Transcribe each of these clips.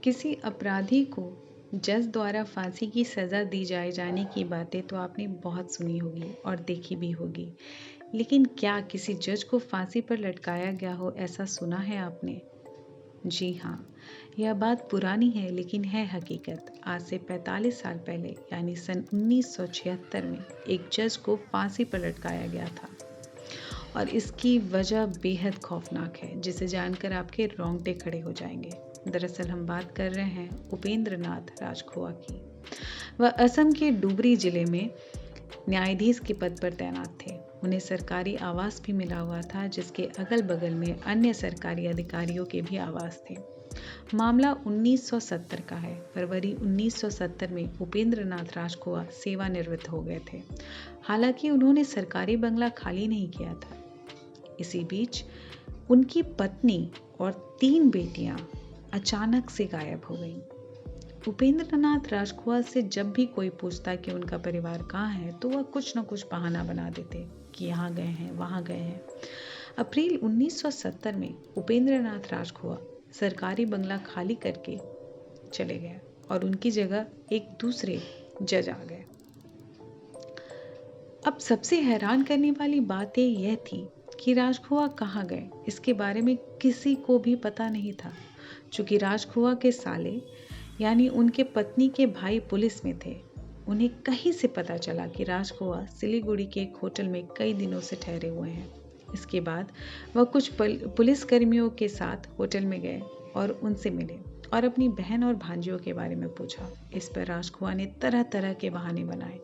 किसी अपराधी को जज द्वारा फांसी की सज़ा दी जाने की बातें तो आपने बहुत सुनी होगी और देखी भी होगी, लेकिन क्या किसी जज को फांसी पर लटकाया गया हो, ऐसा सुना है आपने? जी हाँ, यह बात पुरानी है लेकिन है हकीकत। आज से 45 साल पहले यानी सन 1976 में एक जज को फांसी पर लटकाया गया था और इसकी वजह बेहद खौफनाक है, जिसे जानकर आपके रोंगटे खड़े हो जाएंगे। दरअसल हम बात कर रहे हैं उपेंद्र नाथ राजखोवा की। वह असम के डुबरी जिले में न्यायाधीश के पद पर तैनात थे। उन्हें सरकारी आवास भी मिला हुआ था, जिसके अगल बगल में अन्य सरकारी अधिकारियों के भी आवास थे। मामला 1970 का है। फरवरी 1970 में उपेंद्र नाथ राजखोवा सेवानिवृत्त हो गए थे। हालांकि उन्होंने सरकारी बंगला खाली नहीं किया था। इसी बीच उनकी पत्नी और 3 बेटियां अचानक से गायब हो गईं। उपेंद्र नाथ राजखोवा से जब भी कोई पूछता कि उनका परिवार कहाँ है, तो वह कुछ न कुछ बहाना बना देते कि यहाँ गए हैं, वहाँ गए हैं। अप्रैल 1970 में उपेंद्र नाथ राजखोवा सरकारी बंगला खाली करके चले गए और उनकी जगह एक दूसरे जज आ गए। अब सबसे हैरान करने वाली बात यह थी कि राजखोवा कहाँ गए, इसके बारे में किसी को भी पता नहीं था। चूंकि राजखोवा के साले यानी उनके पत्नी के भाई पुलिस में थे, उन्हें कहीं से पता चला कि राजखोवा सिलीगुड़ी के एक होटल में कई दिनों से ठहरे हुए हैं। इसके बाद वह कुछ पुलिस कर्मियों के साथ होटल में गए और उनसे मिले और अपनी बहन और भांजियों के बारे में पूछा। इस पर राजखोवा ने तरह तरह के बहाने बनाए।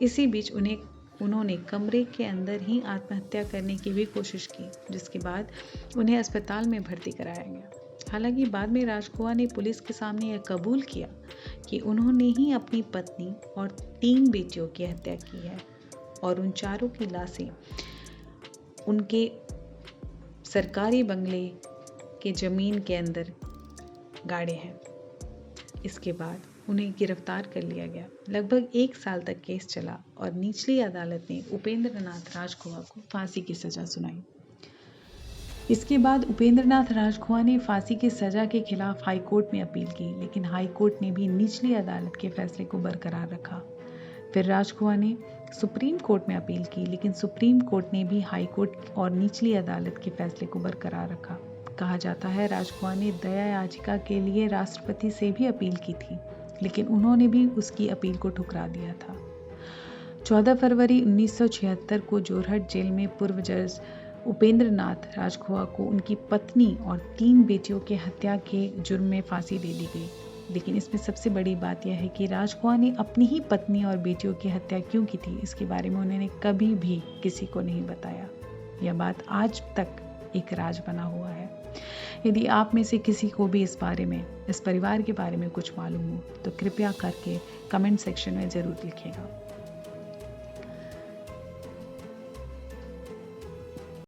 इसी बीच उन्होंने कमरे के अंदर ही आत्महत्या करने की भी कोशिश की, जिसके बाद उन्हें अस्पताल में भर्ती कराया गया। हालांकि बाद में राजखोवा ने पुलिस के सामने यह कबूल किया कि उन्होंने ही अपनी पत्नी और 3 बेटियों की हत्या की है और उन चारों की लाशें उनके सरकारी बंगले के जमीन के अंदर गाड़े हैं। इसके बाद उन्हें गिरफ्तार कर लिया गया। लगभग 1 साल तक केस चला और निचली अदालत ने उपेंद्र नाथ राजखोवा को फांसी की सजा सुनाई। इसके बाद उपेंद्र नाथ राजखोवा ने फांसी की सजा के खिलाफ हाई कोर्ट में अपील की, लेकिन हाई कोर्ट ने भी निचली अदालत के फैसले को बरकरार रखा। फिर राजखोवा ने सुप्रीम कोर्ट में अपील की, लेकिन सुप्रीम कोर्ट ने भी हाई कोर्ट और निचली अदालत के फैसले को बरकरार रखा। कहा जाता है राजखोवा ने दया याचिका के लिए राष्ट्रपति से भी अपील की थी, लेकिन उन्होंने भी उसकी अपील को ठुकरा दिया था। 14 फरवरी 1976 को जोरहट जेल में पूर्व जज उपेंद्र नाथ राजखोवा को उनकी पत्नी और 3 बेटियों के हत्या के जुर्म में फांसी दे दी गई। लेकिन इसमें सबसे बड़ी बात यह है कि राजखोवा ने अपनी ही पत्नी और बेटियों की हत्या क्यों की थी, इसके बारे में उन्होंने कभी भी किसी को नहीं बताया। यह बात आज तक एक राज बना हुआ है। यदि आप में से किसी को भी इस बारे में, इस परिवार के बारे में कुछ मालूम हो, तो कृपया करके कमेंट सेक्शन में ज़रूर लिखिएगा।